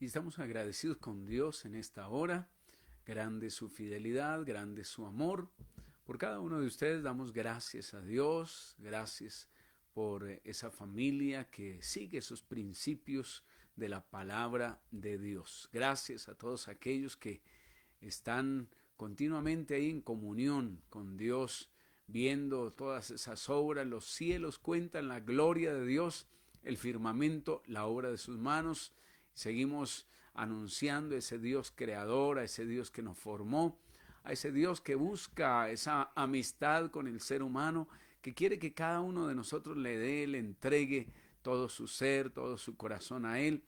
Y estamos agradecidos con Dios en esta hora. Grande su fidelidad, grande su amor. Por cada uno de ustedes damos gracias a Dios, gracias por esa familia que sigue esos principios de la palabra de Dios. Gracias a todos aquellos que están continuamente ahí en comunión con Dios, viendo todas esas obras. Los cielos cuentan la gloria de Dios, el firmamento, la obra de sus manos. Seguimos anunciando a ese Dios creador, a ese Dios que nos formó, a ese Dios que busca esa amistad con el ser humano, que quiere que cada uno de nosotros le dé, le entregue todo su ser, todo su corazón a Él.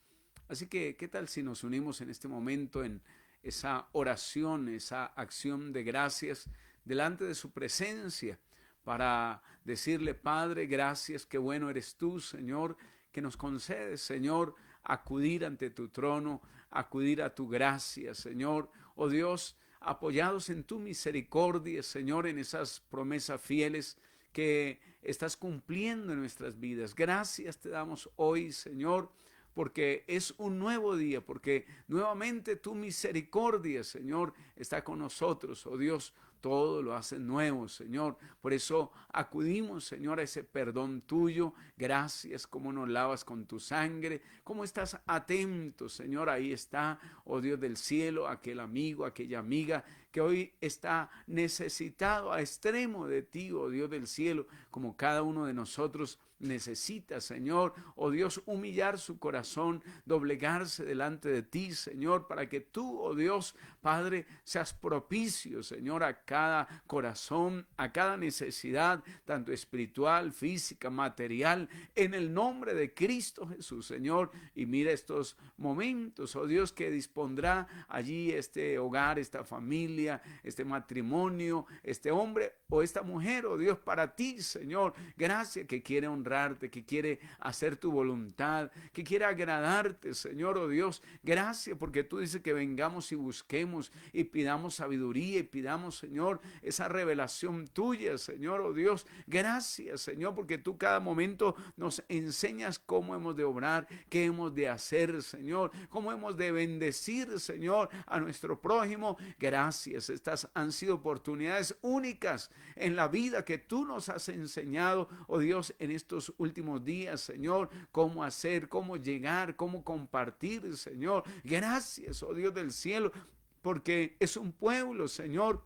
Así que, ¿qué tal si nos unimos en este momento en esa oración, esa acción de gracias delante de su presencia para decirle: Padre, gracias, qué bueno eres tú, Señor, que nos concedes, Señor, acudir ante tu trono, acudir a tu gracia, Señor. Oh Dios, apoyados en tu misericordia, Señor, en esas promesas fieles que estás cumpliendo en nuestras vidas. Gracias te damos hoy, Señor, porque es un nuevo día, porque nuevamente tu misericordia, Señor, está con nosotros. Oh Dios, todo lo hace nuevo, Señor. Por eso acudimos, Señor, a ese perdón tuyo. Gracias, cómo nos lavas con tu sangre, cómo estás atento, Señor. Ahí está, oh Dios del cielo, aquel amigo, aquella amiga que hoy está necesitado a extremo de ti, oh Dios del cielo, como cada uno de nosotros necesita, Señor, oh Dios, humillar su corazón, doblegarse delante de ti, Señor, para que tú, oh Dios, Padre, seas propicio, Señor, a cada corazón, a cada necesidad, tanto espiritual, física, material, en el nombre de Cristo Jesús, Señor. Y mira estos momentos, oh Dios, que dispondrá allí este hogar, esta familia, este matrimonio, este hombre o esta mujer, oh Dios, para ti, Señor. Gracias, que quiere honrarte, que quiere hacer tu voluntad, que quiere agradarte, Señor, oh Dios. Gracias, porque tú dices que vengamos y busquemos y pidamos sabiduría y pidamos, Señor, esa revelación tuya, Señor, oh Dios. Gracias, Señor, porque tú cada momento nos enseñas cómo hemos de obrar, qué hemos de hacer, Señor, cómo hemos de bendecir, Señor, a nuestro prójimo. Gracias, estas han sido oportunidades únicas en la vida que tú nos has enseñado, oh Dios, en estos últimos días, Señor, cómo hacer, cómo llegar, cómo compartir, Señor. Gracias, oh Dios del cielo, porque es un pueblo, Señor,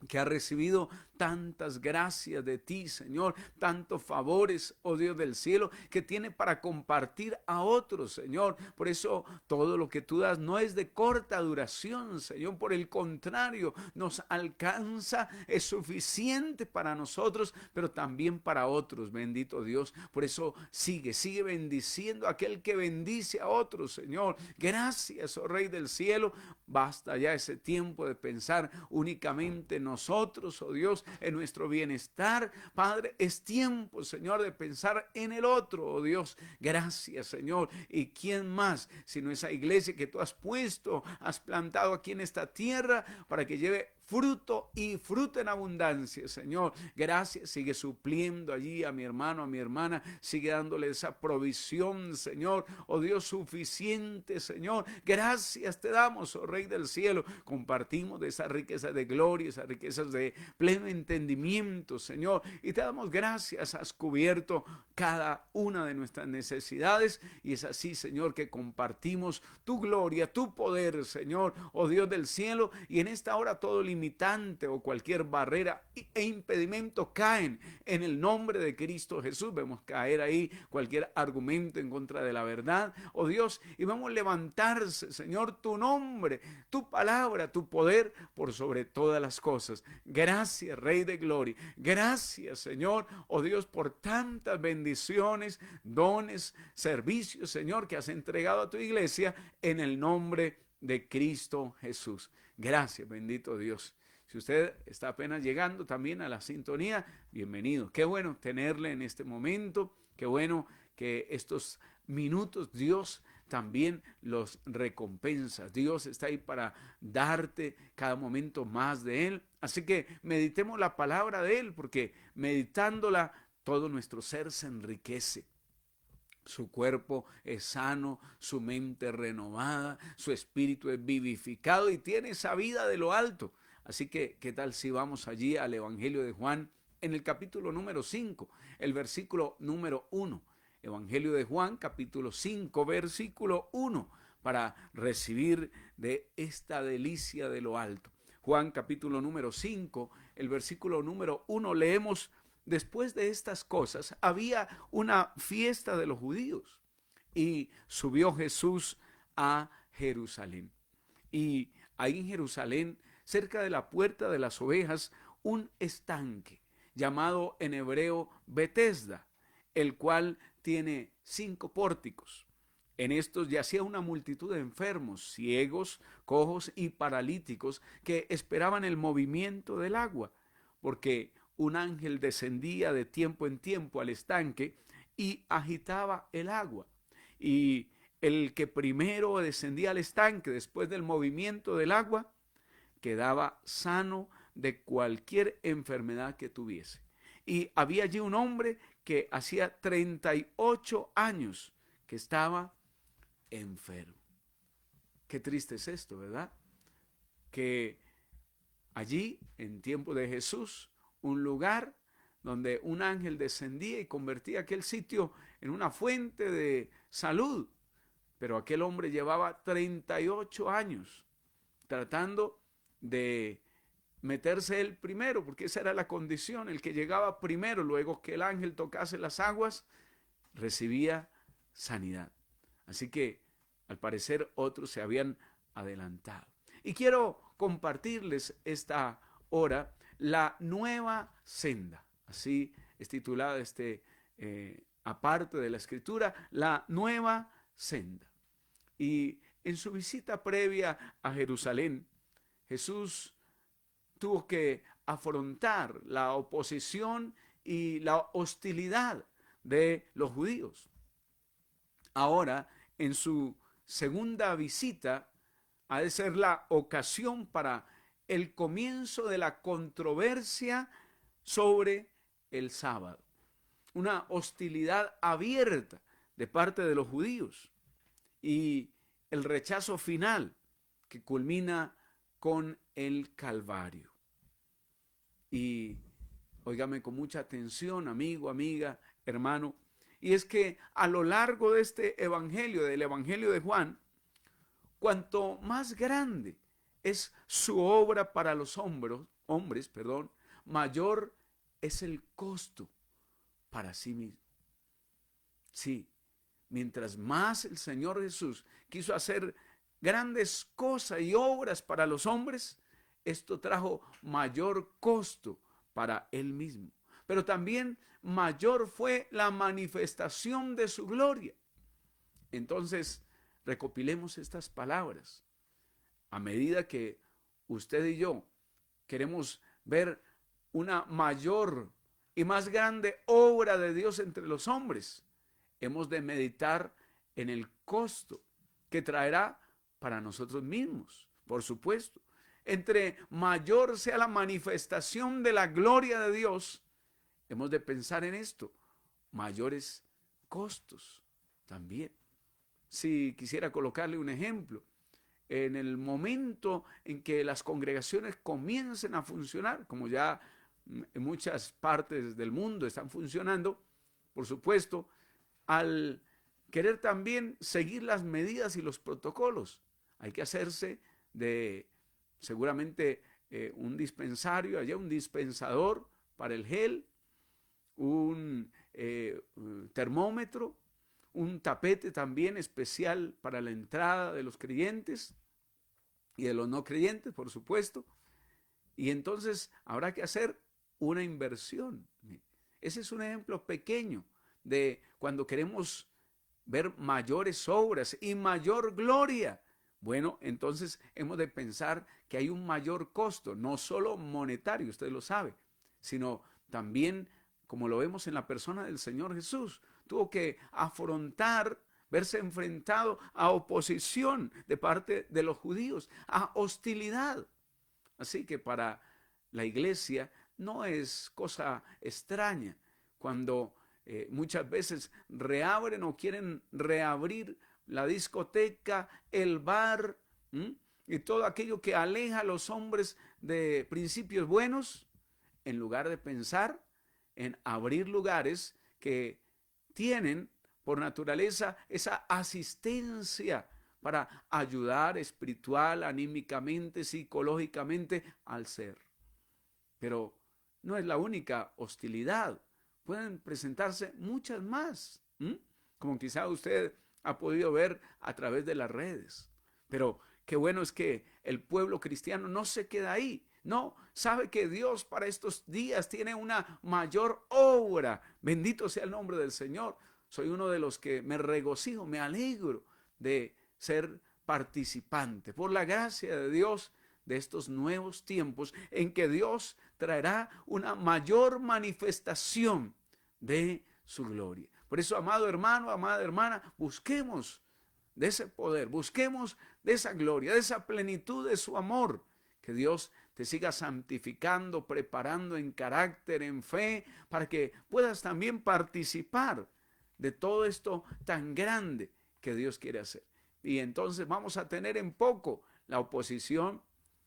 que ha recibido tantas gracias de ti, Señor, tantos favores, oh Dios del cielo, que tiene para compartir a otros, Señor. Por eso todo lo que tú das no es de corta duración, Señor. Por el contrario, nos alcanza, es suficiente para nosotros, pero también para otros, bendito Dios. Por eso sigue bendiciendo a aquel que bendice a otros, Señor. Gracias, oh Rey del cielo. Basta ya ese tiempo de pensar únicamente en nosotros, oh Dios, en nuestro bienestar. Padre, es tiempo, Señor, de pensar en el otro, oh Dios. Gracias, Señor. ¿Y quién más sino esa iglesia que tú has puesto, has plantado aquí en esta tierra para que lleve fruto y fruto en abundancia, Señor? Gracias, sigue supliendo allí a mi hermano, a mi hermana, sigue dándole esa provisión, Señor, oh Dios, suficiente, Señor. Gracias te damos, oh Rey del cielo. Compartimos de esa riqueza de gloria, esas riquezas de pleno entendimiento, Señor, y te damos gracias. Has cubierto cada una de nuestras necesidades y es así, Señor, que compartimos tu gloria, tu poder, Señor, oh Dios del cielo. Y en esta hora todo limitante o cualquier barrera e impedimento caen en el nombre de Cristo Jesús. Vemos caer ahí cualquier argumento en contra de la verdad, oh Dios, y vamos a levantarse, Señor, tu nombre, tu palabra, tu poder por sobre todas las cosas. Gracias, Rey de Gloria. Gracias, Señor, oh Dios, por tantas bendiciones, dones, servicios, Señor, que has entregado a tu iglesia en el nombre de Cristo Jesús. Gracias, bendito Dios. Si usted está apenas llegando también a la sintonía, bienvenido. Qué bueno tenerle en este momento. Qué bueno que estos minutos Dios también los recompensa. Dios está ahí para darte cada momento más de Él. Así que meditemos la palabra de Él, porque meditándola todo nuestro ser se enriquece. Su cuerpo es sano, su mente renovada, su espíritu es vivificado y tiene esa vida de lo alto. Así que, ¿qué tal si vamos allí al Evangelio de Juan en el capítulo número 5, el versículo número 1? Evangelio de Juan, capítulo 5, versículo 1, para recibir de esta delicia de lo alto. Juan, capítulo número 5, el versículo número 1, leemos: después de estas cosas había una fiesta de los judíos y subió Jesús a Jerusalén. Y ahí en Jerusalén, cerca de la puerta de las ovejas, un estanque llamado en hebreo Betesda, el cual tiene 5 pórticos. En estos yacía una multitud de enfermos, ciegos, cojos y paralíticos que esperaban el movimiento del agua, porque un ángel descendía de tiempo en tiempo al estanque y agitaba el agua. Y el que primero descendía al estanque después del movimiento del agua quedaba sano de cualquier enfermedad que tuviese. Y había allí un hombre que hacía 38 años que estaba enfermo. Qué triste es esto, ¿verdad? Que allí, en tiempo de Jesús, un lugar donde un ángel descendía y convertía aquel sitio en una fuente de salud. Pero aquel hombre llevaba 38 años tratando de meterse él primero, porque esa era la condición, el que llegaba primero, luego que el ángel tocase las aguas, recibía sanidad. Así que, al parecer, otros se habían adelantado. Y quiero compartirles esta hora la nueva senda. Así es titulada aparte de la escritura, la nueva senda. Y en su visita previa a Jerusalén, Jesús tuvo que afrontar la oposición y la hostilidad de los judíos. Ahora, en su segunda visita, ha de ser la ocasión para el comienzo de la controversia sobre el sábado. Una hostilidad abierta de parte de los judíos y el rechazo final que culmina con el Calvario. Y óigame con mucha atención, amigo, amiga, hermano, y es que a lo largo de este evangelio, del evangelio de Juan, cuanto más grande es su obra para los hombres, mayor es el costo para sí mismo. Sí, mientras más el Señor Jesús quiso hacer grandes cosas y obras para los hombres, esto trajo mayor costo para él mismo. Pero también mayor fue la manifestación de su gloria. Entonces, recopilemos estas palabras. A medida que usted y yo queremos ver una mayor y más grande obra de Dios entre los hombres, hemos de meditar en el costo que traerá para nosotros mismos, por supuesto. Entre mayor sea la manifestación de la gloria de Dios, hemos de pensar en esto, mayores costos también. Si quisiera colocarle un ejemplo, en el momento en que las congregaciones comiencen a funcionar, como ya en muchas partes del mundo están funcionando, por supuesto, al querer también seguir las medidas y los protocolos, hay que hacerse de seguramente un dispensario, allá un dispensador para el gel, un termómetro, un tapete también especial para la entrada de los creyentes y de los no creyentes, por supuesto. Y entonces habrá que hacer una inversión. Ese es un ejemplo pequeño de cuando queremos ver mayores obras y mayor gloria. Bueno, entonces hemos de pensar que hay un mayor costo, no solo monetario, usted lo sabe, sino también, como lo vemos en la persona del Señor Jesús, tuvo que afrontar, verse enfrentado a oposición de parte de los judíos, a hostilidad. Así que para la iglesia no es cosa extraña cuando muchas veces reabren o quieren reabrir la discoteca, el bar, y todo aquello que aleja a los hombres de principios buenos, en lugar de pensar en abrir lugares que tienen por naturaleza esa asistencia para ayudar espiritual, anímicamente, psicológicamente al ser. Pero no es la única hostilidad. Pueden presentarse muchas más, como quizá usted ha podido ver a través de las redes. Pero qué bueno es que el pueblo cristiano no se queda ahí. No, sabe que Dios para estos días tiene una mayor obra. Bendito sea el nombre del Señor. Soy uno de los que me regocijo, me alegro de ser participante por la gracia de Dios de estos nuevos tiempos en que Dios traerá una mayor manifestación de su gloria. Por eso, amado hermano, amada hermana, busquemos de ese poder, busquemos de esa gloria, de esa plenitud de su amor. Que Dios te siga santificando, preparando en carácter, en fe, para que puedas también participar de todo esto tan grande que Dios quiere hacer. Y entonces vamos a tener en poco la oposición,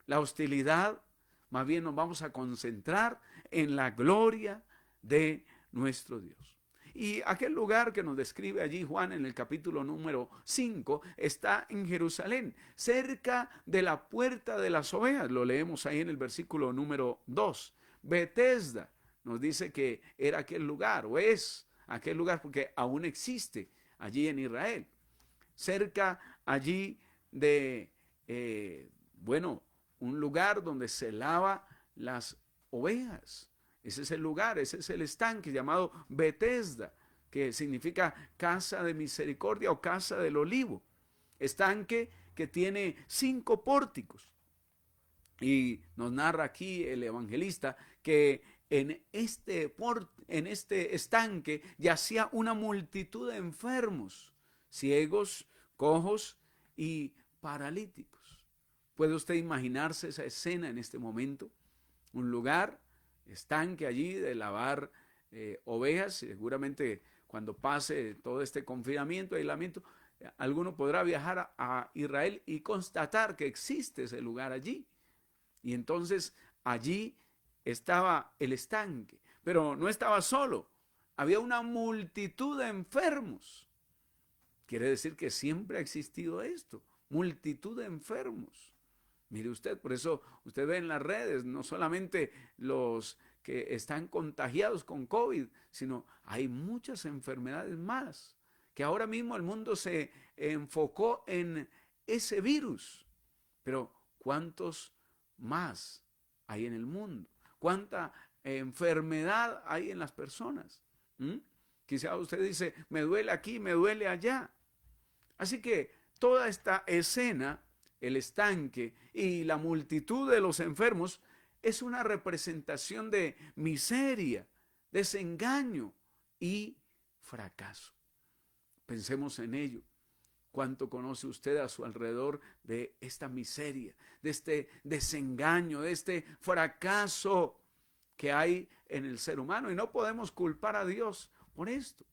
la hostilidad, más bien nos vamos a concentrar en la gloria de nuestro Dios. Y aquel lugar que nos describe allí Juan en el capítulo número 5 está en Jerusalén, cerca de la puerta de las ovejas. Lo leemos ahí en el versículo número 2. Betesda nos dice que era aquel lugar, o es aquel lugar porque aún existe allí en Israel. Cerca allí de, un lugar donde se lava las ovejas. Ese es el lugar, ese es el estanque llamado Betesda, que significa casa de misericordia o casa del olivo. Estanque que tiene 5 pórticos. Y nos narra aquí el evangelista que en este estanque yacía una multitud de enfermos, ciegos, cojos y paralíticos. ¿Puede usted imaginarse esa escena en este momento? Un lugar, estanque allí de lavar ovejas. Seguramente cuando pase todo este confinamiento, aislamiento, alguno podrá viajar a Israel y constatar que existe ese lugar allí. Y entonces allí estaba el estanque, pero no estaba solo, había una multitud de enfermos. Quiere decir que siempre ha existido esto, multitud de enfermos. Mire usted, por eso usted ve en las redes no solamente los que están contagiados con COVID, sino hay muchas enfermedades más, que ahora mismo el mundo se enfocó en ese virus. Pero ¿cuántos más hay en el mundo? ¿Cuánta enfermedad hay en las personas? Quizá usted dice, me duele aquí, me duele allá. Así que toda esta escena, el estanque y la multitud de los enfermos, es una representación de miseria, desengaño y fracaso. Pensemos en ello. ¿Cuánto conoce usted a su alrededor de esta miseria, de este desengaño, de este fracaso que hay en el ser humano? Y no podemos culpar a Dios por esto,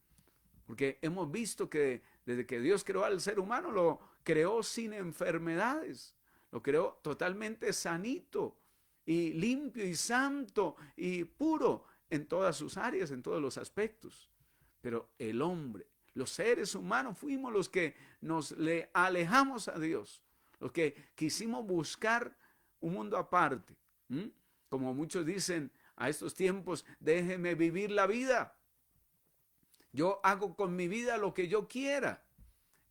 porque hemos visto que desde que Dios creó al ser humano, lo creó sin enfermedades, lo creó totalmente sanito y limpio y santo y puro en todas sus áreas, en todos los aspectos. Pero el hombre, los seres humanos, fuimos los que nos le alejamos a Dios, los que quisimos buscar un mundo aparte. Como muchos dicen a estos tiempos, déjeme vivir la vida. Yo hago con mi vida lo que yo quiera.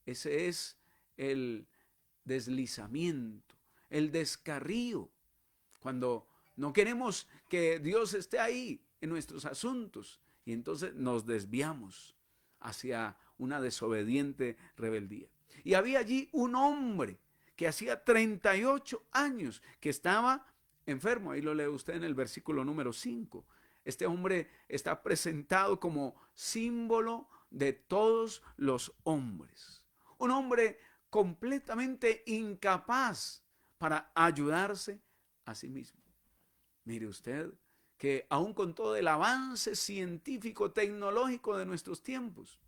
Ese es el deslizamiento, el descarrío. Cuando no queremos que Dios esté ahí en nuestros asuntos y entonces nos desviamos hacia una desobediente rebeldía. Y había allí un hombre que hacía 38 años que estaba enfermo. Ahí lo lee usted en el versículo número 5. Este hombre está presentado como símbolo de todos los hombres. Un hombre completamente incapaz para ayudarse a sí mismo. Mire usted que aún con todo el avance científico, tecnológico de nuestros tiempos,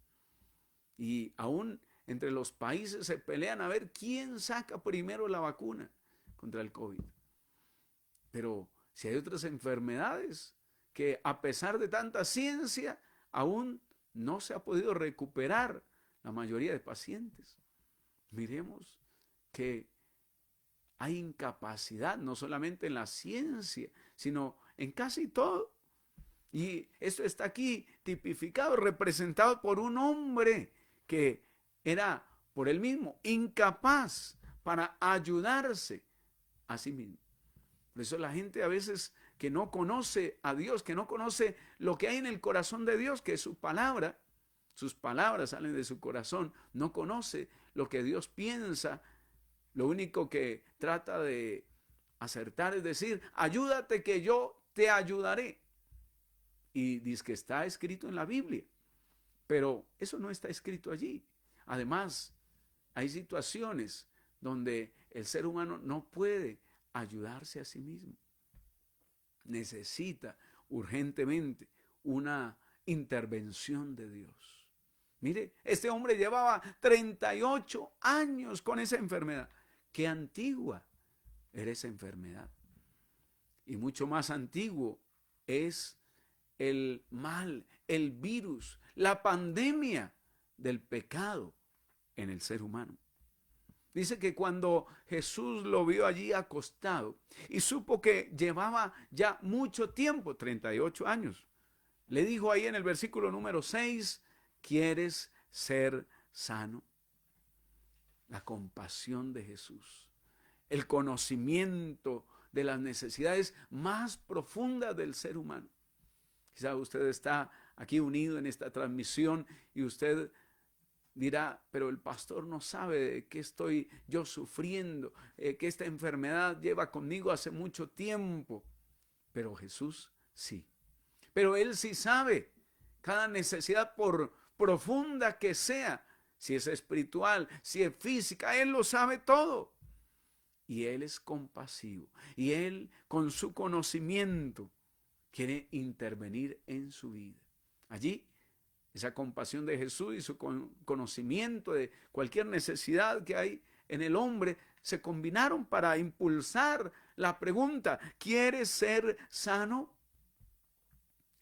y aún entre los países se pelean a ver quién saca primero la vacuna contra el COVID. Pero si hay otras enfermedades que a pesar de tanta ciencia aún no se ha podido recuperar la mayoría de pacientes. Miremos que hay incapacidad no solamente en la ciencia, sino en casi todo. Y esto está aquí tipificado, representado por un hombre que era por él mismo incapaz para ayudarse a sí mismo. Por eso la gente a veces que no conoce a Dios, que no conoce lo que hay en el corazón de Dios, que es su palabra, sus palabras salen de su corazón, no conoce lo que Dios piensa, lo único que trata de acertar es decir, ayúdate que yo te ayudaré. Y dice que está escrito en la Biblia, pero eso no está escrito allí. Además, hay situaciones donde el ser humano no puede ayudarse a sí mismo. Necesita urgentemente una intervención de Dios. Mire, este hombre llevaba 38 años con esa enfermedad. Qué antigua era esa enfermedad. Y mucho más antiguo es el mal, el virus, la pandemia del pecado en el ser humano. Dice que cuando Jesús lo vio allí acostado y supo que llevaba ya mucho tiempo, 38 años, le dijo ahí en el versículo número 6, ¿quieres ser sano? La compasión de Jesús, el conocimiento de las necesidades más profundas del ser humano. Quizá usted está aquí unido en esta transmisión y usted dirá, pero el pastor no sabe de qué estoy yo sufriendo, que esta enfermedad lleva conmigo hace mucho tiempo. Pero Jesús sí. Pero Él sí sabe cada necesidad, por profunda que sea, si es espiritual, si es física, Él lo sabe todo. Y Él es compasivo. Y Él, con su conocimiento, quiere intervenir en su vida. Allí, esa compasión de Jesús y su conocimiento de cualquier necesidad que hay en el hombre se combinaron para impulsar la pregunta, ¿quieres ser sano?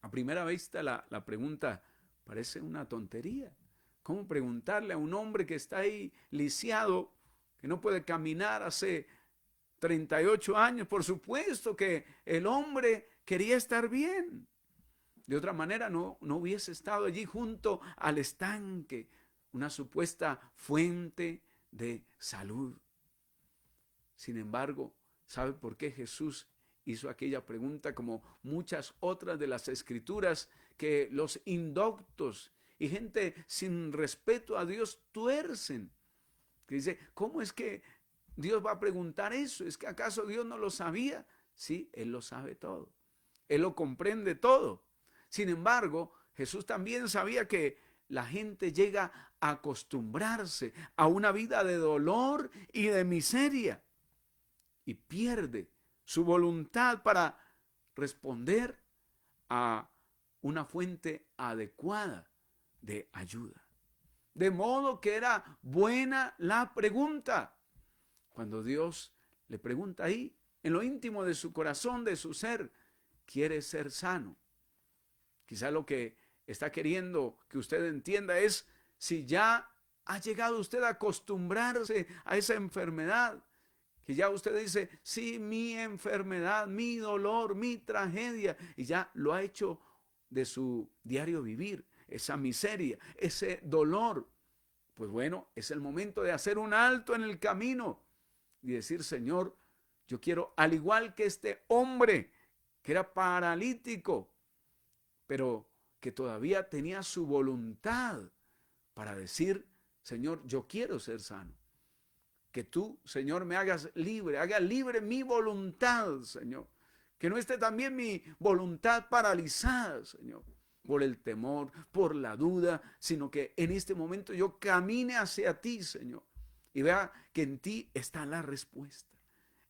A primera vista la pregunta parece una tontería. ¿Cómo preguntarle a un hombre que está ahí lisiado, que no puede caminar hace 38 años? Por supuesto que el hombre quería estar bien. De otra manera no hubiese estado allí junto al estanque, una supuesta fuente de salud. Sin embargo, ¿sabe por qué Jesús hizo aquella pregunta, como muchas otras de las escrituras que los indoctos y gente sin respeto a Dios tuercen? Que dice, ¿cómo es que Dios va a preguntar eso? ¿Es que acaso Dios no lo sabía? Sí, Él lo sabe todo. Él lo comprende todo. Sin embargo, Jesús también sabía que la gente llega a acostumbrarse a una vida de dolor y de miseria y pierde su voluntad para responder a una fuente adecuada de ayuda. De modo que era buena la pregunta. Cuando Dios le pregunta ahí, en lo íntimo de su corazón, de su ser, ¿quiere ser sano? Quizá lo que está queriendo que usted entienda es si ya ha llegado usted a acostumbrarse a esa enfermedad, que ya usted dice, sí, mi enfermedad, mi dolor, mi tragedia, y ya lo ha hecho de su diario vivir, esa miseria, ese dolor. Pues bueno, es el momento de hacer un alto en el camino y decir, Señor, yo quiero, al igual que este hombre que era paralítico, pero que todavía tenía su voluntad para decir, Señor, yo quiero ser sano. Que tú, Señor, me hagas libre, haga libre mi voluntad, Señor. Que no esté también mi voluntad paralizada, Señor, por el temor, por la duda, sino que en este momento yo camine hacia ti, Señor, y vea que en ti está la respuesta.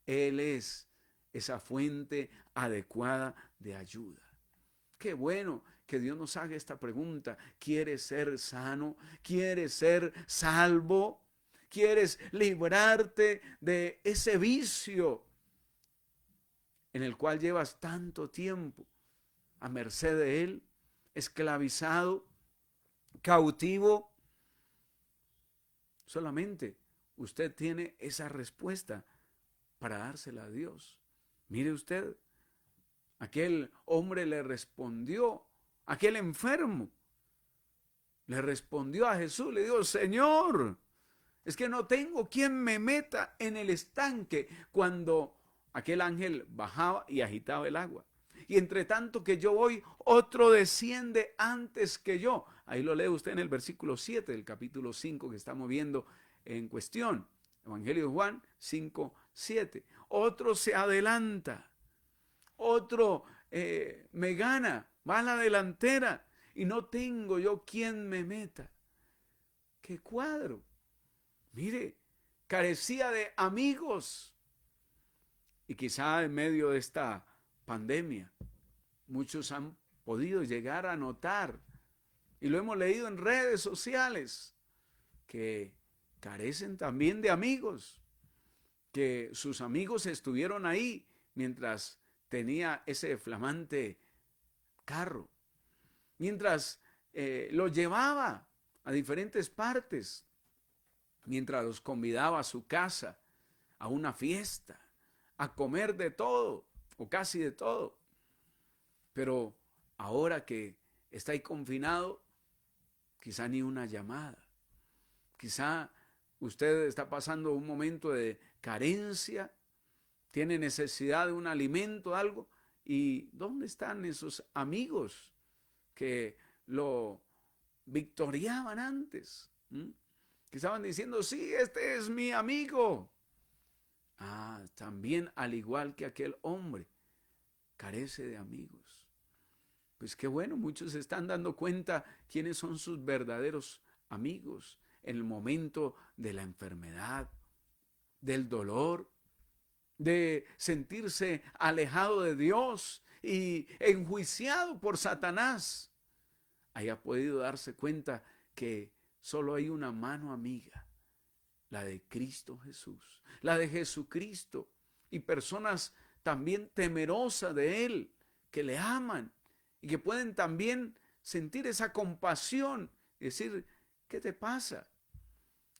Él es esa fuente adecuada de ayuda. Qué bueno que Dios nos haga esta pregunta. ¿Quieres ser sano? ¿Quieres ser salvo? ¿Quieres librarte de ese vicio en el cual llevas tanto tiempo a merced de él, esclavizado, cautivo? Solamente usted tiene esa respuesta para dársela a Dios. Mire usted, aquel hombre le respondió, aquel enfermo le respondió a Jesús, le dijo: Señor, es que no tengo quien me meta en el estanque cuando aquel ángel bajaba y agitaba el agua. Y entre tanto que yo voy, otro desciende antes que yo. Ahí lo lee usted en el versículo 7 del capítulo 5 que estamos viendo en cuestión. Evangelio de Juan 5, 7. Otro se adelanta. Otro me gana, va a la delantera y no tengo yo quien me meta. ¡Qué cuadro! Mire, carecía de amigos. Y quizá en medio de esta pandemia, muchos han podido llegar a notar, y lo hemos leído en redes sociales, que carecen también de amigos, que sus amigos estuvieron ahí mientras tenía ese flamante carro, mientras lo llevaba a diferentes partes, mientras los convidaba a su casa, a una fiesta, a comer de todo, o casi de todo. Pero ahora que está ahí confinado, quizá ni una llamada. Quizá usted está pasando un momento de carencia, tiene necesidad de un alimento, algo, y ¿dónde están esos amigos que lo victoriaban antes? Que estaban diciendo: sí, este es mi amigo. También, al igual que aquel hombre, carece de amigos. Pues qué bueno, muchos se están dando cuenta quiénes son sus verdaderos amigos en el momento de la enfermedad, del dolor, de sentirse alejado de Dios y enjuiciado por Satanás. Haya podido darse cuenta que solo hay una mano amiga, la de Cristo Jesús, la de Jesucristo, y personas también temerosas de Él, que le aman y que pueden también sentir esa compasión y decir: ¿qué te pasa?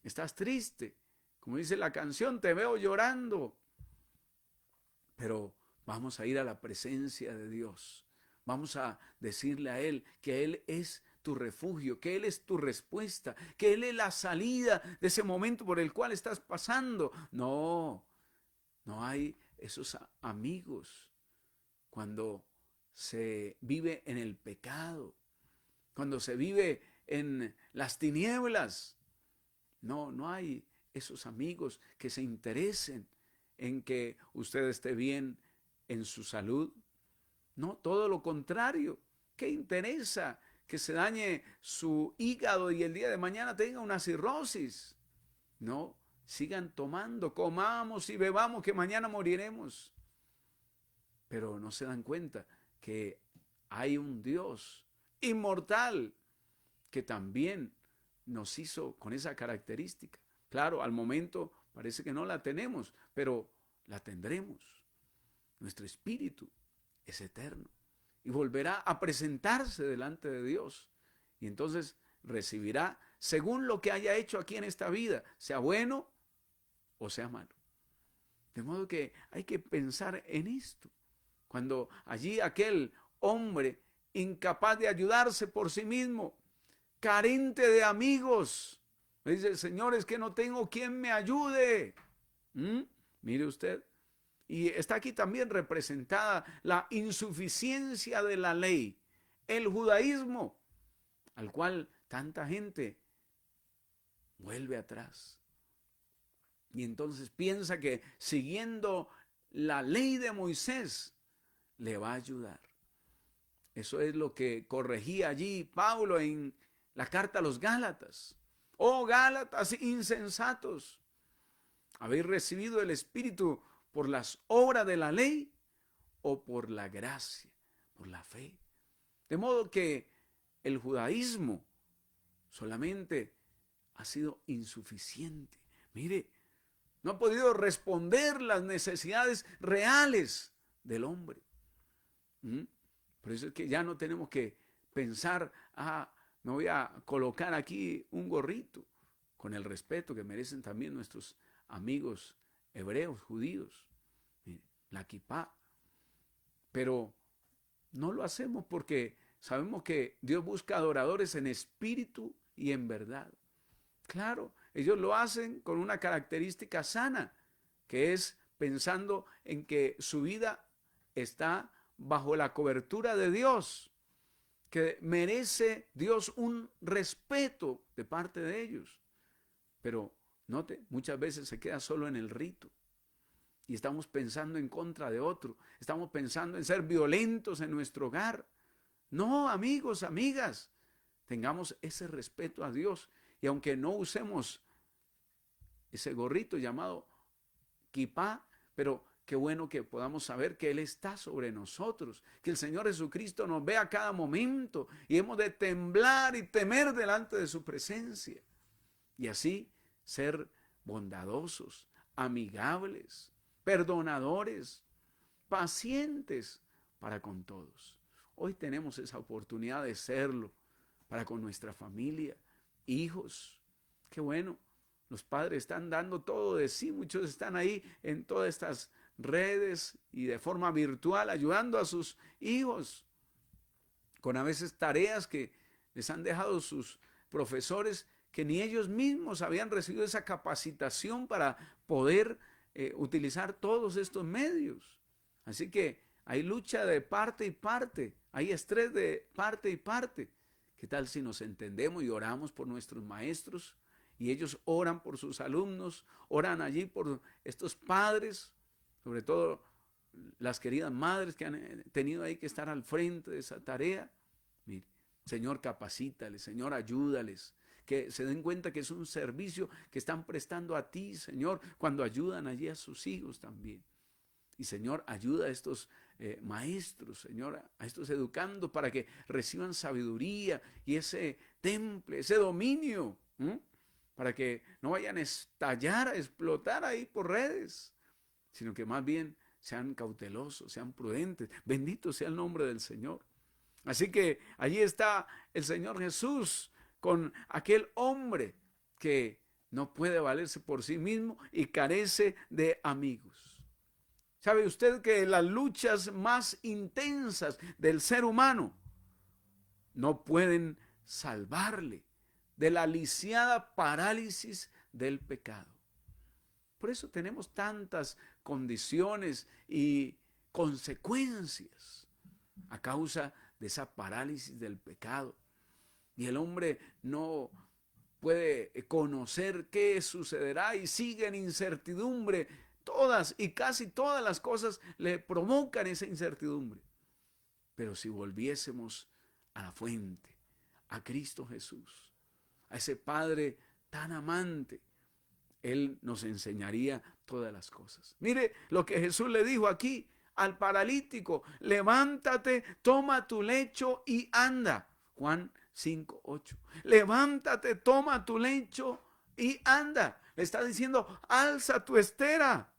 ¿Estás triste? Como dice la canción, te veo llorando. Pero vamos a ir a la presencia de Dios. Vamos a decirle a Él que Él es tu refugio, que Él es tu respuesta, que Él es la salida de ese momento por el cual estás pasando. No hay esos amigos cuando se vive en el pecado, cuando se vive en las tinieblas. No hay esos amigos que se interesen en que usted esté bien en su salud. No, todo lo contrario. ¿Qué interesa que se dañe su hígado y el día de mañana tenga una cirrosis? No, sigan tomando, comamos y bebamos, que mañana moriremos. Pero no se dan cuenta que hay un Dios inmortal que también nos hizo con esa característica. Claro, al momento parece que no la tenemos, pero la tendremos. Nuestro espíritu es eterno y volverá a presentarse delante de Dios. Y entonces recibirá según lo que haya hecho aquí en esta vida, sea bueno o sea malo. De modo que hay que pensar en esto. Cuando allí aquel hombre incapaz de ayudarse por sí mismo, carente de amigos, me dice: Señor, es que no tengo quien me ayude. Mire usted. Y está aquí también representada la insuficiencia de la ley, el judaísmo, al cual tanta gente vuelve atrás. Y entonces piensa que siguiendo la ley de Moisés le va a ayudar. Eso es lo que corregía allí Pablo en la carta a los Gálatas. Oh Gálatas insensatos, habéis recibido el Espíritu por las obras de la ley o por la gracia, por la fe. De modo que el judaísmo solamente ha sido insuficiente. Mire, no ha podido responder las necesidades reales del hombre. Por eso es que ya no tenemos que pensar, me voy a colocar aquí un gorrito, con el respeto que merecen también nuestros amigos hebreos, judíos, la kipá. Pero no lo hacemos porque sabemos que Dios busca adoradores en espíritu y en verdad. Claro, ellos lo hacen con una característica sana, que es pensando en que su vida está bajo la cobertura de Dios, que merece Dios un respeto de parte de ellos. Pero note, muchas veces se queda solo en el rito y estamos pensando en contra de otro, estamos pensando en ser violentos en nuestro hogar. No, amigos, amigas, tengamos ese respeto a Dios y aunque no usemos ese gorrito llamado kipá, pero qué bueno que podamos saber que Él está sobre nosotros, que el Señor Jesucristo nos ve a cada momento y hemos de temblar y temer delante de su presencia. Y así ser bondadosos, amigables, perdonadores, pacientes para con todos. Hoy tenemos esa oportunidad de serlo para con nuestra familia, hijos. Qué bueno, los padres están dando todo de sí, muchos están ahí en todas estas redes y de forma virtual ayudando a sus hijos con a veces tareas que les han dejado sus profesores que ni ellos mismos habían recibido esa capacitación para poder utilizar todos estos medios. Así que hay lucha de parte y parte, hay estrés de parte y parte. ¿Qué tal si nos entendemos y oramos por nuestros maestros y ellos oran por sus alumnos, oran allí por estos padres, sobre todo las queridas madres que han tenido ahí que estar al frente de esa tarea? Mire, Señor, capacítales, Señor, ayúdales, que se den cuenta que es un servicio que están prestando a ti, Señor, cuando ayudan allí a sus hijos también. Y Señor, ayuda a estos maestros, Señor, a estos educandos para que reciban sabiduría y ese temple, ese dominio, para que no vayan a estallar, a explotar ahí por redes, sino que más bien sean cautelosos, sean prudentes. Bendito sea el nombre del Señor. Así que allí está el Señor Jesús con aquel hombre que no puede valerse por sí mismo y carece de amigos. ¿Sabe usted que las luchas más intensas del ser humano no pueden salvarle de la lisiada parálisis del pecado? Por eso tenemos tantas condiciones y consecuencias a causa de esa parálisis del pecado. Y el hombre no puede conocer qué sucederá y sigue en incertidumbre. Todas y casi todas las cosas le provocan esa incertidumbre. Pero si volviésemos a la fuente, a Cristo Jesús, a ese Padre tan amante, Él nos enseñaría todas las cosas. Mire lo que Jesús le dijo aquí al paralítico: levántate, toma tu lecho y anda. Juan 5:8. Levántate, toma tu lecho y anda. Le está diciendo, alza tu estera.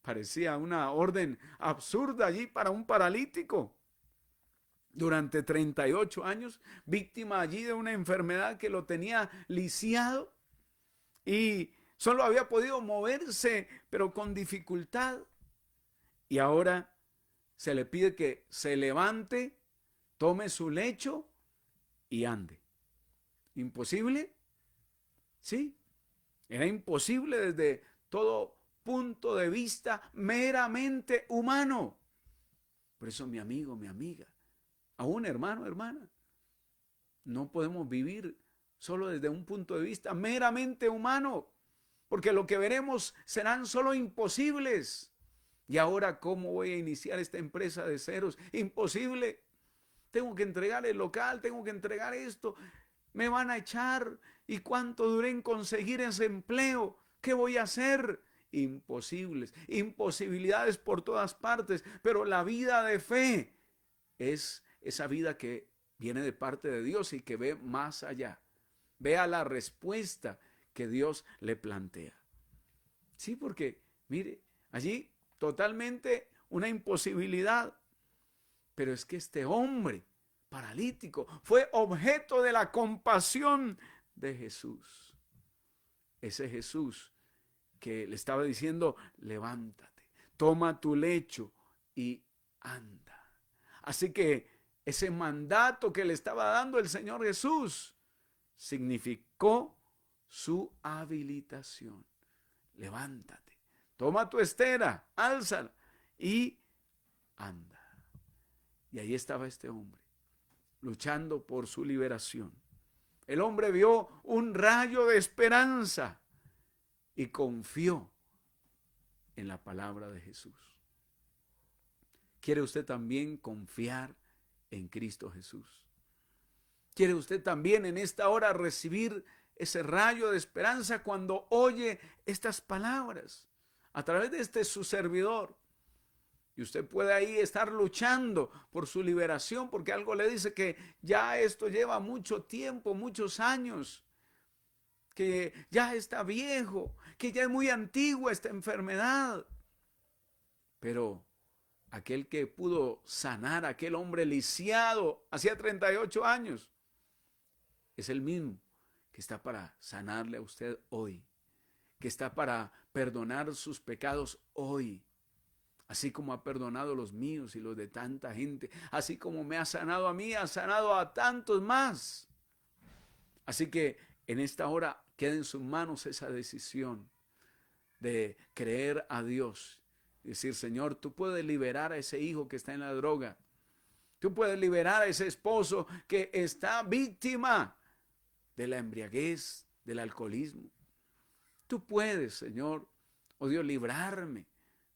Parecía una orden absurda allí para un paralítico. Durante 38 años, víctima allí de una enfermedad que lo tenía lisiado y solo había podido moverse, pero con dificultad. Y ahora se le pide que se levante, tome su lecho y ande. ¿Imposible? Sí, era imposible desde todo punto de vista meramente humano. Por eso, mi amigo, mi amiga, aún hermano, hermana, no podemos vivir solo desde un punto de vista meramente humano, porque lo que veremos serán solo imposibles. Y ahora, ¿cómo voy a iniciar esta empresa de ceros? Imposible. Tengo que entregar el local, tengo que entregar esto, me van a echar. ¿Y cuánto duré en conseguir ese empleo? ¿Qué voy a hacer? imposibles, imposibilidades por todas partes, pero la vida de fe es esa vida que viene de parte de Dios y que ve más allá, ve a la respuesta que Dios le plantea. Sí, porque mire, allí totalmente una imposibilidad, pero es que este hombre paralítico fue objeto de la compasión de Jesús. Ese Jesús que le estaba diciendo, levántate, toma tu lecho y anda. Así que ese mandato que le estaba dando el Señor Jesús significó su habilitación. Levántate, toma tu estera, álzala y anda. Y ahí estaba este hombre, luchando por su liberación. El hombre vio un rayo de esperanza y confió en la palabra de Jesús. ¿Quiere usted también confiar en Cristo Jesús? ¿Quiere usted también en esta hora recibir ese rayo de esperanza cuando oye estas palabras a través de este su servidor? Y usted puede ahí estar luchando por su liberación porque algo le dice que ya esto lleva mucho tiempo, muchos años, que ya está viejo, que ya es muy antigua esta enfermedad. Pero aquel que pudo sanar a aquel hombre lisiado hacía 38 años, es el mismo que está para sanarle a usted hoy, que está para perdonar sus pecados hoy. Así como ha perdonado los míos y los de tanta gente, así como me ha sanado a mí, ha sanado a tantos más. Así que en esta hora queda en sus manos esa decisión de creer a Dios. Decir, Señor, tú puedes liberar a ese hijo que está en la droga. Tú puedes liberar a ese esposo que está víctima de la embriaguez, del alcoholismo. Tú puedes, Señor, oh Dios, librarme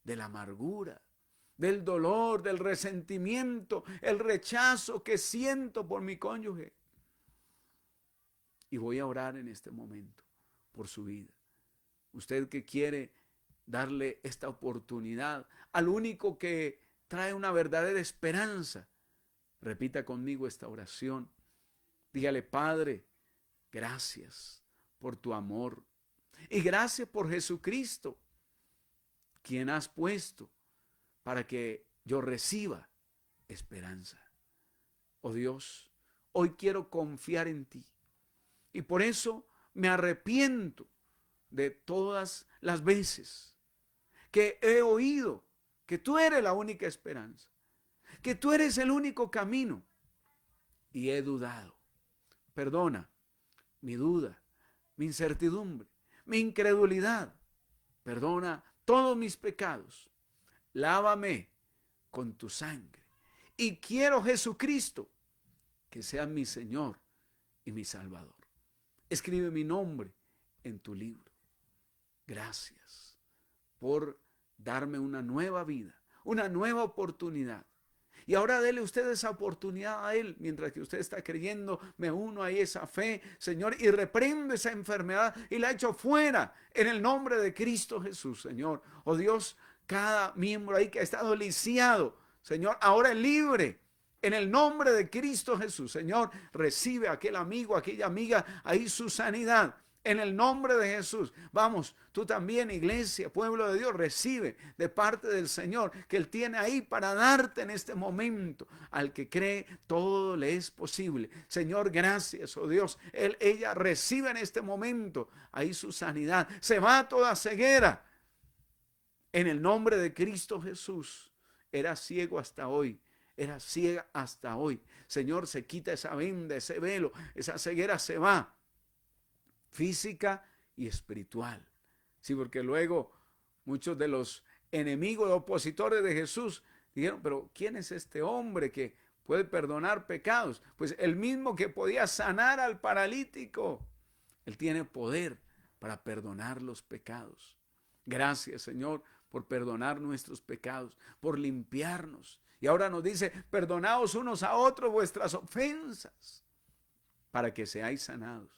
de la amargura, del dolor, del resentimiento, el rechazo que siento por mi cónyuge. Y voy a orar en este momento por su vida. Usted que quiere darle esta oportunidad al único que trae una verdadera esperanza, repita conmigo esta oración. Dígale, Padre, gracias por tu amor y gracias por Jesucristo, quien has puesto para que yo reciba esperanza. Oh Dios, hoy quiero confiar en ti y por eso me arrepiento de todas las veces que he oído que tú eres la única esperanza, que tú eres el único camino y he dudado. Perdona mi duda, mi incertidumbre, mi incredulidad. Perdona todos mis pecados. Lávame con tu sangre. Y quiero, Jesucristo, que seas mi Señor y mi Salvador. Escribe mi nombre en tu libro. Gracias por darme una nueva vida, una nueva oportunidad. Y ahora dele usted esa oportunidad a Él. Mientras que usted está creyendo, me uno a esa fe, Señor, y reprendo esa enfermedad y la echo fuera en el nombre de Cristo Jesús, Señor. Oh Dios, cada miembro ahí que ha estado lisiado, Señor, ahora es libre. En el nombre de Cristo Jesús, Señor, recibe a aquel amigo, a aquella amiga, ahí su sanidad. En el nombre de Jesús. Vamos, tú también, iglesia, pueblo de Dios, recibe de parte del Señor que Él tiene ahí para darte en este momento. Al que cree, todo le es posible. Señor, gracias, oh Dios. Ella recibe en este momento ahí su sanidad. Se va toda ceguera. En el nombre de Cristo Jesús. Era ciego hasta hoy. Era ciega hasta hoy. Señor, se quita esa venda, ese velo. Esa ceguera se va. Física y espiritual. Sí, porque luego muchos de los enemigos, opositores de Jesús dijeron, pero ¿quién es este hombre que puede perdonar pecados? Pues el mismo que podía sanar al paralítico. Él tiene poder para perdonar los pecados. Gracias, Señor, por perdonar nuestros pecados, por limpiarnos. Y ahora nos dice, perdonaos unos a otros vuestras ofensas, para que seáis sanados.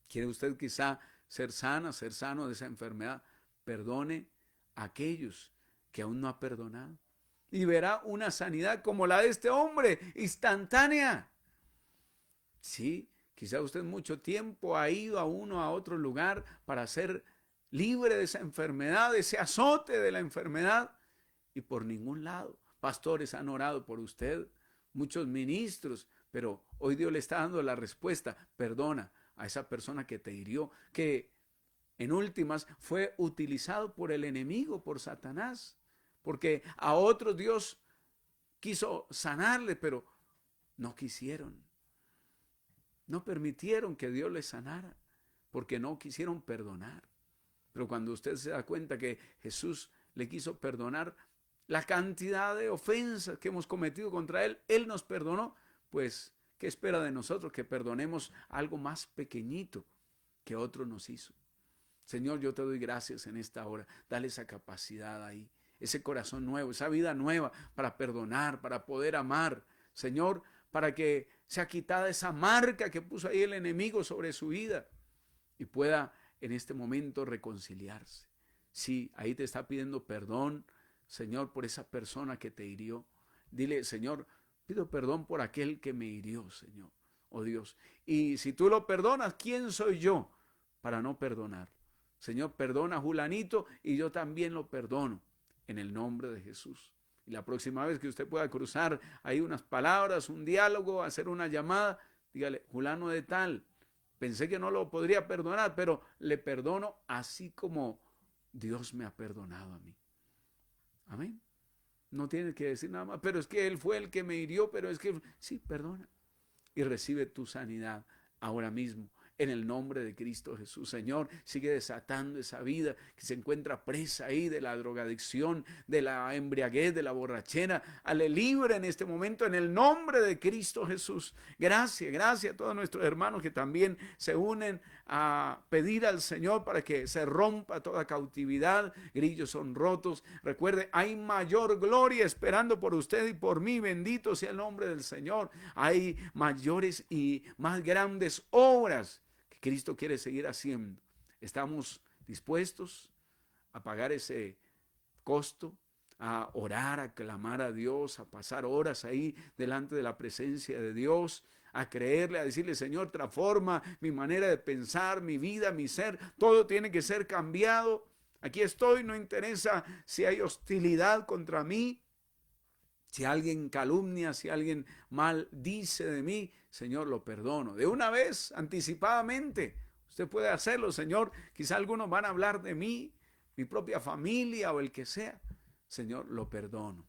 ¿Quiere usted quizá ser sana, ser sano de esa enfermedad? perdone a aquellos que aún no ha perdonado. Y verá una sanidad como la de este hombre, instantánea. Sí, quizá usted mucho tiempo ha ido a otro lugar para ser libre de esa enfermedad, de ese azote de la enfermedad, y por ningún lado. Pastores han orado por usted, muchos ministros, pero hoy Dios le está dando la respuesta. Perdona a esa persona que te hirió, que en últimas fue utilizado por el enemigo, por Satanás, porque a otros Dios quiso sanarle, pero no quisieron. No permitieron que Dios les sanara, porque no quisieron perdonar. Pero cuando usted se da cuenta que Jesús le quiso perdonar la cantidad de ofensas que hemos cometido contra Él, Él nos perdonó, pues, ¿qué espera de nosotros? Que perdonemos algo más pequeñito que otro nos hizo. Señor, yo te doy gracias en esta hora. Dale esa capacidad ahí, ese corazón nuevo, esa vida nueva para perdonar, para poder amar. Señor, para que sea quitada esa marca que puso ahí el enemigo sobre su vida y pueda en este momento reconciliarse. Sí, ahí te está pidiendo perdón, Señor, por esa persona que te hirió. Dile, Señor, pido perdón por aquel que me hirió, Señor, oh Dios. Y si tú lo perdonas, ¿quién soy yo para no perdonar? Señor, perdona a Julanito y yo también lo perdono en el nombre de Jesús. Y la próxima vez que usted pueda cruzar ahí unas palabras, un diálogo, hacer una llamada, dígale, Julano de tal, pensé que no lo podría perdonar, pero le perdono así como Dios me ha perdonado a mí. Amén. No tiene que decir nada más, pero es que Él fue el que me hirió, pero es que sí, perdona. Y recibe tu sanidad ahora mismo. En el nombre de Cristo Jesús, Señor, sigue desatando esa vida que se encuentra presa ahí de la drogadicción, de la embriaguez, de la borrachera. Hale libre en este momento en el nombre de Cristo Jesús. Gracias, gracias a todos nuestros hermanos que también se unen a pedir al Señor para que se rompa toda cautividad. Grillos son rotos. Recuerde, hay mayor gloria esperando por usted y por mí. Bendito sea el nombre del Señor. Hay mayores y más grandes obras Cristo quiere seguir haciendo. Estamos dispuestos a pagar ese costo, a orar, a clamar a Dios, a pasar horas ahí delante de la presencia de Dios, a creerle, a decirle, Señor, transforma mi manera de pensar, mi vida, mi ser, todo tiene que ser cambiado. Aquí estoy, no interesa si hay hostilidad contra mí, si alguien calumnia, si alguien mal dice de mí, Señor, lo perdono. De una vez, anticipadamente, usted puede hacerlo, Señor. Quizá algunos van a hablar de mí, mi propia familia o el que sea. Señor, lo perdono.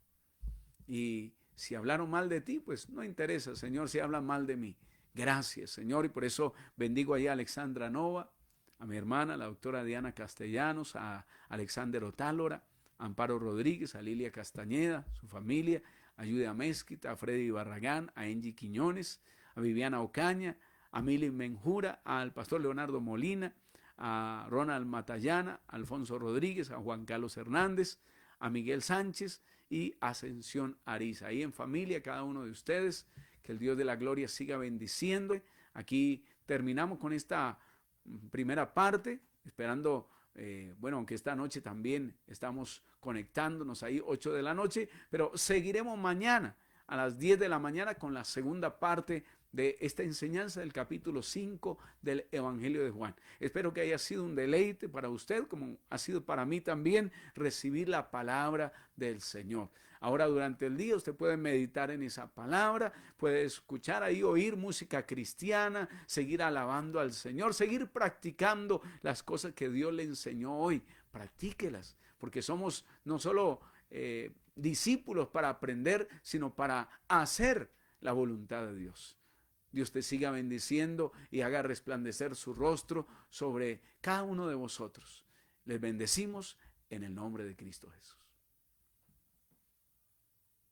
Y si hablaron mal de ti, pues no interesa, Señor, si hablan mal de mí. Gracias, Señor. Y por eso bendigo allá a Alexandra Nova, a mi hermana, la doctora Diana Castellanos, a Alexander Otálora, a Amparo Rodríguez, a Lilia Castañeda, su familia, a Yudia Mezquita, a Freddy Barragán, a Angie Quiñones, a Viviana Ocaña, a Mili Menjura, al pastor Leonardo Molina, a Ronald Matallana, a Alfonso Rodríguez, a Juan Carlos Hernández, a Miguel Sánchez y Ascensión Ariza. Ahí en familia, cada uno de ustedes, que el Dios de la gloria siga bendiciendo. Aquí terminamos con esta primera parte, esperando, bueno, aunque esta noche también estamos conectándonos ahí 8 de la noche, pero seguiremos mañana a las 10 de la mañana con la segunda parte de esta enseñanza del capítulo 5 del Evangelio de Juan. Espero que haya sido un deleite para usted, como ha sido para mí también, recibir la palabra del Señor. Ahora durante el día usted puede meditar en esa palabra, puede escuchar ahí, oír música cristiana, seguir alabando al Señor, seguir practicando las cosas que Dios le enseñó hoy. Practíquelas, porque somos no solo discípulos para aprender, sino para hacer la voluntad de Dios. Dios te siga bendiciendo y haga resplandecer su rostro sobre cada uno de vosotros. Les bendecimos en el nombre de Cristo Jesús.